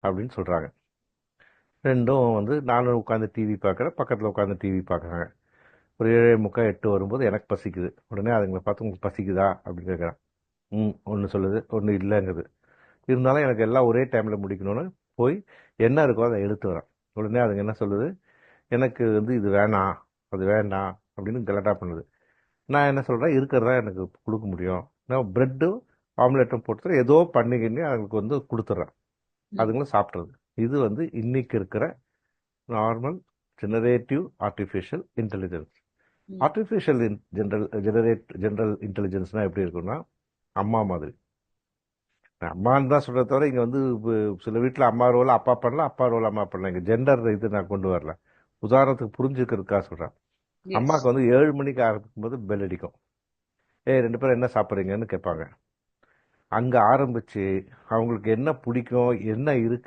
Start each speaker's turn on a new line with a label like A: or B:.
A: அப்படின்னு சொல்கிறாங்க. ரெண்டும் வந்து நானும் உட்காந்து டிவி பார்க்குறேன், பக்கத்தில் உட்காந்து டிவி பார்க்குறாங்க. ஒரு 7:45 8 வரும்போது எனக்கு பசிக்குது. உடனே அதுங்களை பார்த்து உங்களுக்கு பசிக்குதா அப்படின்னு கேட்குறேன். ஒன்று சொல்லுது, ஒன்று இல்லைங்குது. இருந்தாலும் எனக்கு எல்லாம் ஒரே டைமில் முடிக்கணும்னு போய் என்ன இருக்கோ அதை எடுத்து வரேன். உடனே அதுங்க என்ன சொல்லுது, எனக்கு வந்து இது வேணாம், அது வேண்டாம் அப்படின்னு கலட்டா பண்ணுது. நான் என்ன சொல்கிறேன், இருக்கிறதா எனக்கு கொடுக்க முடியும். நான் ப்ரெட்டும் ஆம்லெட்டும் போட்டு ஏதோ பண்ணிக்கின்னு அதுங்களுக்கு வந்து கொடுத்துட்றேன்.
B: ம்,
A: அதுங்களும் சாப்பிட்றது. இது வந்து இன்னைக்கு இருக்கிற நார்மல் ஜெனரேட்டிவ் ஆர்டிஃபிஷியல் இன்டெலிஜென்ஸ்.
B: ம்.
A: ஆர்டிஃபிஷியல் ஜெனரல் இன்டெலிஜென்ஸ்னால் எப்படி இருக்குன்னா, அம்மா மாதிரி. அம்மான்னு தான் சொல்கிறத தவிர இங்கே வந்து சில வீட்டில் அம்மா ரோல் அப்பா பண்ணலாம், அப்பா ரோல் அம்மா பண்ணலாம். இங்கே ஜெண்டர் இது நான் கொண்டு வரல. உதாரணத்துக்கு புரிஞ்சுக்கிறதுக்காக சொல்கிறேன்.
B: எஸ்.
A: அம்மாவுக்கு வந்து 7 மணிக்கு ஆரம்பிக்கும் போது பெல் அடிக்கும். 2 பேரும் என்ன சாப்பிட்றீங்கன்னு கேட்பாங்க. அங்கே ஆரம்பித்து அவங்களுக்கு என்ன பிடிக்கும், என்ன இருக்கு